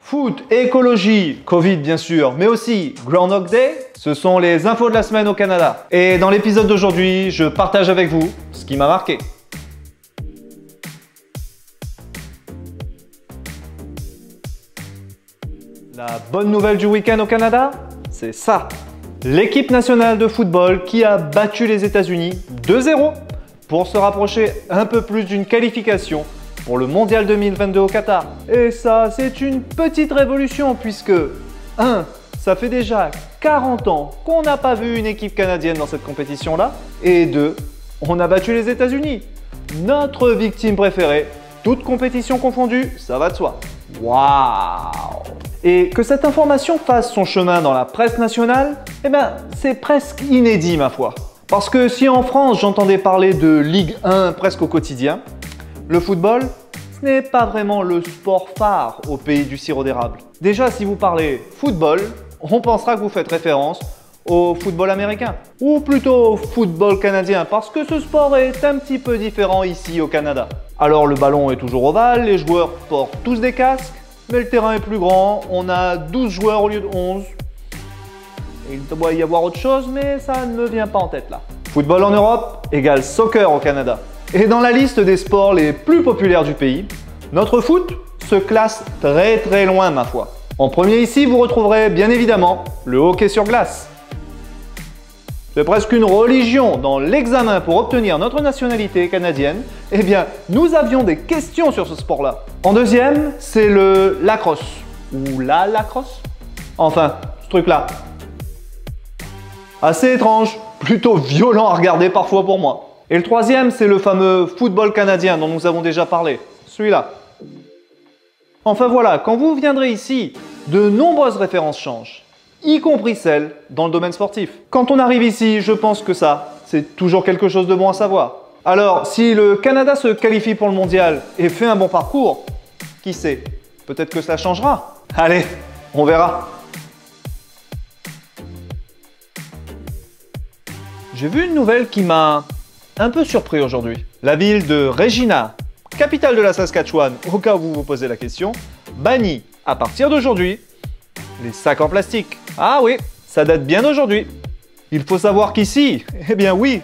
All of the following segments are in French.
Foot, écologie, Covid bien sûr, mais aussi Groundhog Day, ce sont les infos de la semaine au Canada. Et dans l'épisode d'aujourd'hui, je partage avec vous ce qui m'a marqué. La bonne nouvelle du week-end au Canada, c'est ça. L'équipe nationale de football qui a battu les États-Unis 2-0 pour se rapprocher un peu plus d'une qualification pour le Mondial 2022 au Qatar. Et ça, c'est une petite révolution puisque 1. Ça fait déjà 40 ans qu'on n'a pas vu une équipe canadienne dans cette compétition-là. Et 2. On a battu les États-Unis. Notre victime préférée, toute compétition confondue, ça va de soi. Waouh! Et que cette information fasse son chemin dans la presse nationale, eh ben, c'est presque inédit ma foi. Parce que si en France j'entendais parler de Ligue 1 presque au quotidien, le football, ce n'est pas vraiment le sport phare au pays du sirop d'érable. Déjà, si vous parlez football, on pensera que vous faites référence au football américain. Ou plutôt au football canadien, parce que ce sport est un petit peu différent ici au Canada. Alors le ballon est toujours ovale, les joueurs portent tous des casques, mais le terrain est plus grand, on a 12 joueurs au lieu de 11. Il doit y avoir autre chose, mais ça ne me vient pas en tête là. Football en Europe égale soccer au Canada. Et dans la liste des sports les plus populaires du pays, notre foot se classe très loin ma foi. En premier ici, vous retrouverez bien évidemment le hockey sur glace. C'est presque une religion dans l'examen pour obtenir notre nationalité canadienne. Eh bien, nous avions des questions sur ce sport-là. En deuxième, c'est le lacrosse. Ou la lacrosse? Enfin, ce truc-là. Assez étrange, plutôt violent à regarder parfois pour moi. Et le troisième, c'est le fameux football canadien dont nous avons déjà parlé. Celui-là. Enfin voilà, quand vous viendrez ici, de nombreuses références changent, y compris celles dans le domaine sportif. Quand on arrive ici, je pense que ça, c'est toujours quelque chose de bon à savoir. Alors, si le Canada se qualifie pour le mondial et fait un bon parcours, qui sait, peut-être que ça changera. Allez, on verra. J'ai vu une nouvelle qui m'a un peu surpris aujourd'hui. La ville de Regina, capitale de la Saskatchewan, au cas où vous vous posez la question, bannit à partir d'aujourd'hui les sacs en plastique. Ah oui, ça date bien d'aujourd'hui. Il faut savoir qu'ici, eh bien oui,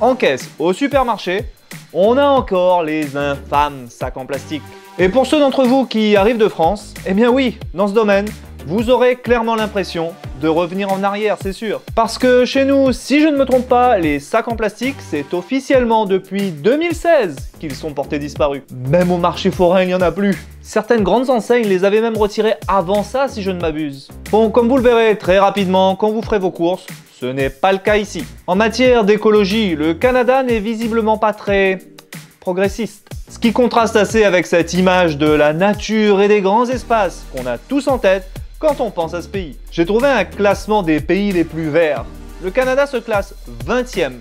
en caisse au supermarché, on a encore les infâmes sacs en plastique. Et pour ceux d'entre vous qui arrivent de France, eh bien oui, dans ce domaine, vous aurez clairement l'impression de revenir en arrière, c'est sûr. Parce que chez nous, si je ne me trompe pas, les sacs en plastique, c'est officiellement depuis 2016 qu'ils sont portés disparus. Même au marché forain, il n'y en a plus. Certaines grandes enseignes les avaient même retirés avant ça, si je ne m'abuse. Bon, comme vous le verrez très rapidement quand vous ferez vos courses, ce n'est pas le cas ici. En matière d'écologie, le Canada n'est visiblement pas très progressiste. Ce qui contraste assez avec cette image de la nature et des grands espaces qu'on a tous en tête quand on pense à ce pays. J'ai trouvé un classement des pays les plus verts. Le Canada se classe 20e,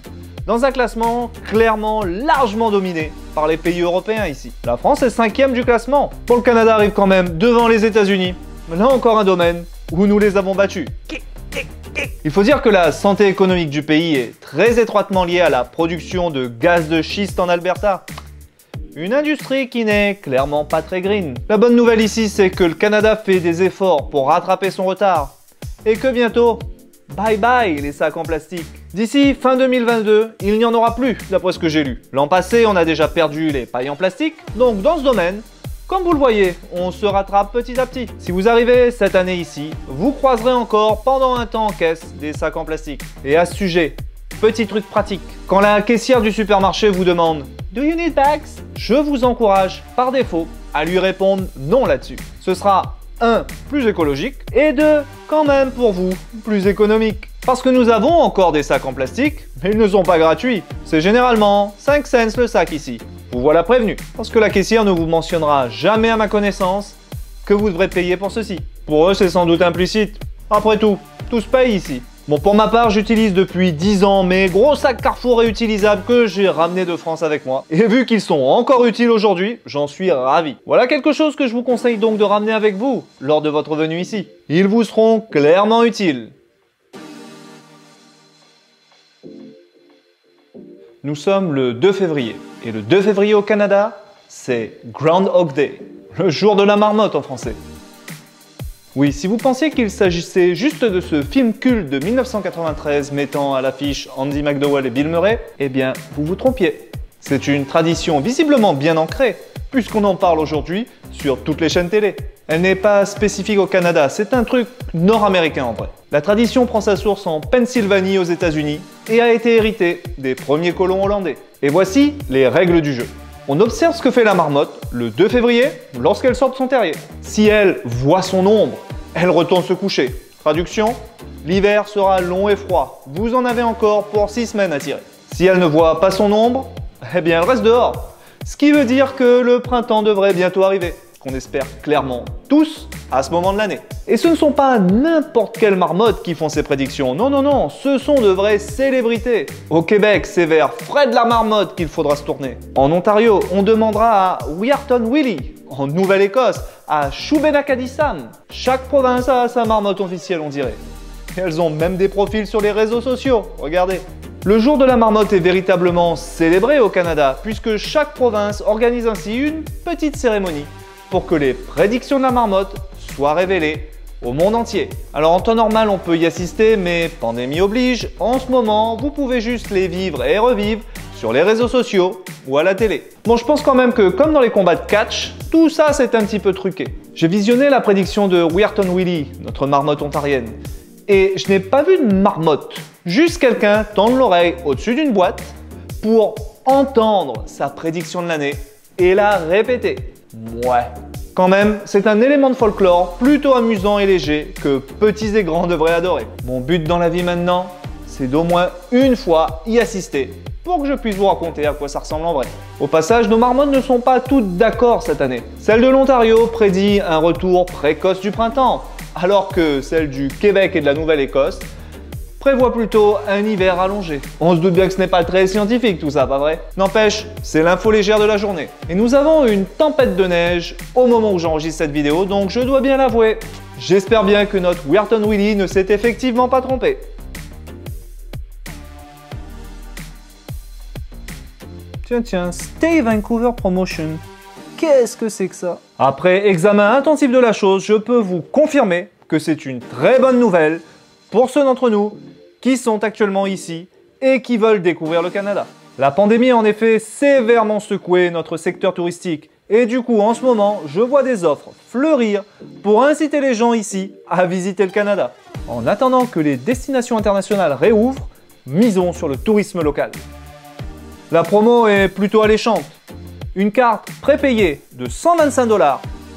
dans un classement clairement largement dominé par les pays européens ici. La France est 5e du classement. Pour le Canada arrive quand même devant les États-Unis. Là encore un domaine où nous les avons battus. Il faut dire que la santé économique du pays est très étroitement liée à la production de gaz de schiste en Alberta. Une industrie qui n'est clairement pas très green. La bonne nouvelle ici, c'est que le Canada fait des efforts pour rattraper son retard. Et que bientôt, bye bye les sacs en plastique. D'ici fin 2022, il n'y en aura plus, d'après ce que j'ai lu. L'an passé, on a déjà perdu les pailles en plastique. Donc dans ce domaine, comme vous le voyez, on se rattrape petit à petit. Si vous arrivez cette année ici, vous croiserez encore pendant un temps en caisse des sacs en plastique. Et à ce sujet, petit truc pratique. Quand la caissière du supermarché vous demande « Do you need bags ?» je vous encourage par défaut à lui répondre non là-dessus. Ce sera 1. Plus écologique et 2. Quand même pour vous, plus économique. Parce que nous avons encore des sacs en plastique, mais ils ne sont pas gratuits. C'est généralement 5 cents le sac ici. Vous voilà prévenu. Parce que la caissière ne vous mentionnera jamais à ma connaissance que vous devrez payer pour ceci. Pour eux, c'est sans doute implicite. Après tout, tout se paye ici. Bon, pour ma part, j'utilise depuis 10 ans mes gros sacs Carrefour réutilisables que j'ai ramenés de France avec moi. Et vu qu'ils sont encore utiles aujourd'hui, j'en suis ravi. Voilà quelque chose que je vous conseille donc de ramener avec vous lors de votre venue ici. Ils vous seront clairement utiles. Nous sommes le 2 février. Et le 2 février au Canada, c'est Groundhog Day. Le jour de la marmotte en français. Oui, si vous pensiez qu'il s'agissait juste de ce film culte de 1993 mettant à l'affiche Andy McDowell et Bill Murray, eh bien, vous vous trompiez. C'est une tradition visiblement bien ancrée, puisqu'on en parle aujourd'hui sur toutes les chaînes télé. Elle n'est pas spécifique au Canada, c'est un truc nord-américain en vrai. La tradition prend sa source en Pennsylvanie aux États-Unis et a été héritée des premiers colons hollandais. Et voici les règles du jeu. On observe ce que fait la marmotte le 2 février lorsqu'elle sort de son terrier. Si elle voit son ombre, elle retourne se coucher. Traduction, l'hiver sera long et froid. Vous en avez encore pour 6 semaines à tirer. Si elle ne voit pas son ombre, eh bien elle reste dehors. Ce qui veut dire que le printemps devrait bientôt arriver. Qu'on espère clairement tous à ce moment de l'année. Et ce ne sont pas n'importe quelles marmottes qui font ces prédictions. Non, non, non, ce sont de vraies célébrités. Au Québec, c'est vers Fred la marmotte qu'il faudra se tourner. En Ontario, on demandera à Weirton Willie. En Nouvelle-Écosse, à Shubenacadie Sam. Chaque province a sa marmotte officielle, on dirait. Et elles ont même des profils sur les réseaux sociaux. Regardez. Le jour de la marmotte est véritablement célébré au Canada, puisque chaque province organise ainsi une petite cérémonie pour que les prédictions de la marmotte soient révélées au monde entier. Alors en temps normal, on peut y assister, mais pandémie oblige, en ce moment, vous pouvez juste les vivre et revivre sur les réseaux sociaux ou à la télé. Bon, je pense quand même que, comme dans les combats de catch, tout ça c'est un petit peu truqué. J'ai visionné la prédiction de Weirton Willie, notre marmotte ontarienne, et je n'ai pas vu de marmotte, juste quelqu'un tendre l'oreille au-dessus d'une boîte pour entendre sa prédiction de l'année et la répéter. Ouais. Quand même, c'est un élément de folklore plutôt amusant et léger que petits et grands devraient adorer. Mon but dans la vie maintenant, c'est d'au moins une fois y assister pour que je puisse vous raconter à quoi ça ressemble en vrai. Au passage, nos marmottes ne sont pas toutes d'accord cette année. Celle de l'Ontario prédit un retour précoce du printemps, alors que celle du Québec et de la Nouvelle-Écosse prévoit plutôt un hiver allongé. On se doute bien que ce n'est pas très scientifique tout ça, pas vrai? N'empêche, c'est l'info légère de la journée. Et nous avons une tempête de neige au moment où j'enregistre cette vidéo, donc je dois bien l'avouer. J'espère bien que notre Weirton Willie ne s'est effectivement pas trompé. Tiens, Stay Vancouver Promotion. Qu'est-ce que c'est que ça? Après examen intensif de la chose, je peux vous confirmer que c'est une très bonne nouvelle pour ceux d'entre nous qui sont actuellement ici et qui veulent découvrir le Canada. La pandémie a en effet sévèrement secoué notre secteur touristique et du coup en ce moment je vois des offres fleurir pour inciter les gens ici à visiter le Canada. En attendant que les destinations internationales réouvrent, misons sur le tourisme local. La promo est plutôt alléchante. Une carte prépayée de 125 $,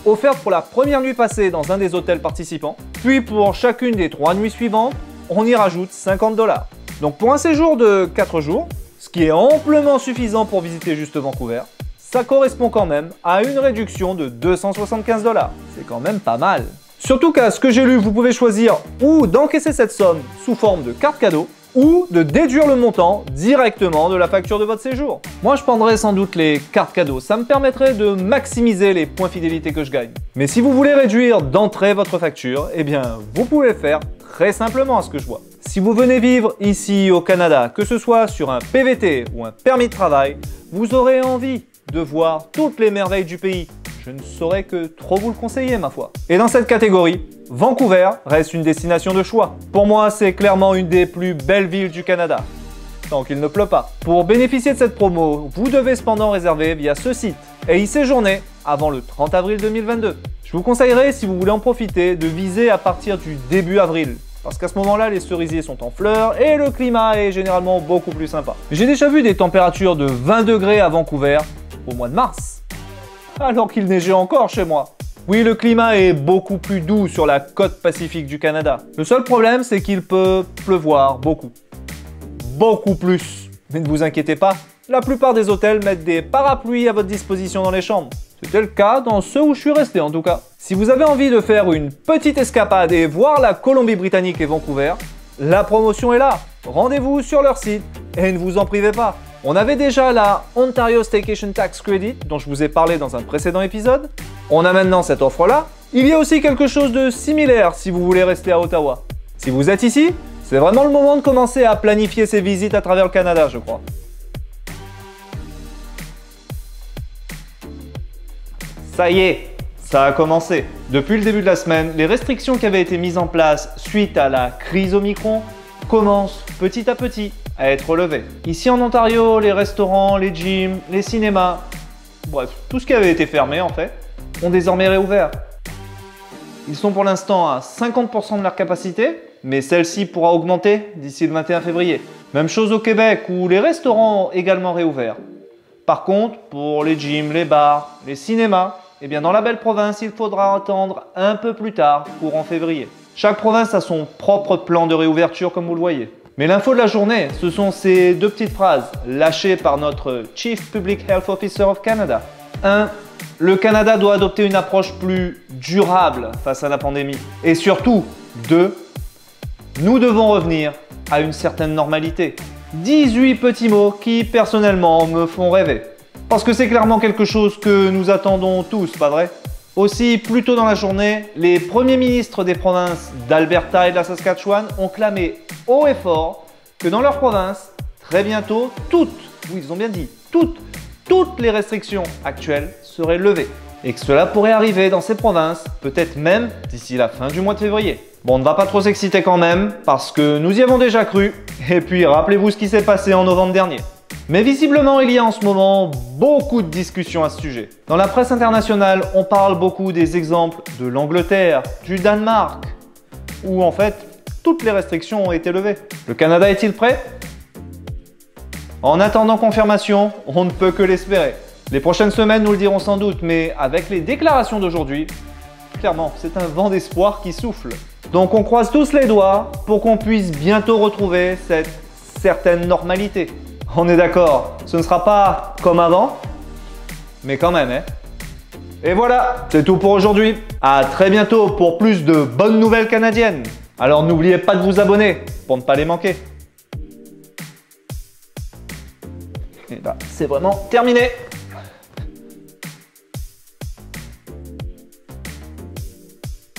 offerte pour la première nuit passée dans un des hôtels participants. Puis pour chacune des 3 nuits suivantes, on y rajoute 50 $. Donc pour un séjour de 4 jours, ce qui est amplement suffisant pour visiter juste Vancouver, ça correspond quand même à une réduction de 275 $. C'est quand même pas mal. Surtout qu'à ce que j'ai lu, vous pouvez choisir ou d'encaisser cette somme sous forme de carte cadeau, ou de déduire le montant directement de la facture de votre séjour. Moi, je prendrais sans doute les cartes cadeaux. Ça me permettrait de maximiser les points fidélité que je gagne. Mais si vous voulez réduire d'entrée votre facture, eh bien, vous pouvez le faire très simplement à ce que je vois. Si vous venez vivre ici au Canada, que ce soit sur un PVT ou un permis de travail, vous aurez envie de voir toutes les merveilles du pays. Je ne saurais que trop vous le conseiller, ma foi. Et dans cette catégorie, Vancouver reste une destination de choix. Pour moi, c'est clairement une des plus belles villes du Canada. Tant qu'il ne pleut pas. Pour bénéficier de cette promo, vous devez cependant réserver via ce site et y séjourner avant le 30 avril 2022. Je vous conseillerais, si vous voulez en profiter, de viser à partir du début avril. Parce qu'à ce moment-là, les cerisiers sont en fleurs et le climat est généralement beaucoup plus sympa. J'ai déjà vu des températures de 20 degrés à Vancouver au mois de mars, alors qu'il neigeait encore chez moi. Oui, le climat est beaucoup plus doux sur la côte pacifique du Canada. Le seul problème, c'est qu'il peut pleuvoir beaucoup. Beaucoup plus. Mais ne vous inquiétez pas, la plupart des hôtels mettent des parapluies à votre disposition dans les chambres. C'était le cas dans ceux où je suis resté en tout cas. Si vous avez envie de faire une petite escapade et voir la Colombie-Britannique et Vancouver, la promotion est là. Rendez-vous sur leur site et ne vous en privez pas. On avait déjà la Ontario Staycation Tax Credit dont je vous ai parlé dans un précédent épisode. On a maintenant cette offre-là. Il y a aussi quelque chose de similaire si vous voulez rester à Ottawa. Si vous êtes ici, c'est vraiment le moment de commencer à planifier ces visites à travers le Canada, je crois. Ça y est, Ça a commencé. Depuis le début de la semaine, les restrictions qui avaient été mises en place suite à la crise Omicron commencent petit à petit à être levées. Ici en Ontario, les restaurants, les gyms, les cinémas, bref, tout ce qui avait été fermé en fait, ont désormais réouvert. Ils sont pour l'instant à 50% de leur capacité, mais celle-ci pourra augmenter d'ici le 21 février. Même chose au Québec où les restaurants ont également réouvert. Par contre, pour les gyms, les bars, les cinémas, eh bien dans la belle province, il faudra attendre un peu plus tard, courant février. Chaque province a son propre plan de réouverture comme vous le voyez. Mais l'info de la journée, ce sont ces deux petites phrases lâchées par notre Chief Public Health Officer of Canada. 1. Le Canada doit adopter une approche plus durable face à la pandémie. Et surtout, 2. Nous devons revenir à une certaine normalité. 18 petits mots qui, personnellement, me font rêver. Parce que c'est clairement quelque chose que nous attendons tous, pas vrai? Aussi, plus tôt dans la journée, les premiers ministres des provinces d'Alberta et de la Saskatchewan ont clamé haut et fort que dans leur province, très bientôt, toutes, oui ils ont bien dit, toutes les restrictions actuelles seraient levées. Et que cela pourrait arriver dans ces provinces, peut-être même d'ici la fin du mois de février. Bon, on ne va pas trop s'exciter quand même, parce que nous y avons déjà cru. Et puis, rappelez-vous ce qui s'est passé en novembre dernier. Mais visiblement, il y a en ce moment beaucoup de discussions à ce sujet. Dans la presse internationale, on parle beaucoup des exemples de l'Angleterre, du Danemark, où en fait, toutes les restrictions ont été levées. Le Canada est-il prêt? En attendant confirmation, on ne peut que l'espérer. Les prochaines semaines nous le diront sans doute, mais avec les déclarations d'aujourd'hui, clairement, c'est un vent d'espoir qui souffle. Donc on croise tous les doigts pour qu'on puisse bientôt retrouver cette certaine normalité. On est d'accord, ce ne sera pas comme avant, mais quand même, hein. Et voilà, c'est tout pour aujourd'hui. À très bientôt pour plus de bonnes nouvelles canadiennes. Alors n'oubliez pas de vous abonner pour ne pas les manquer. Et là, c'est vraiment terminé.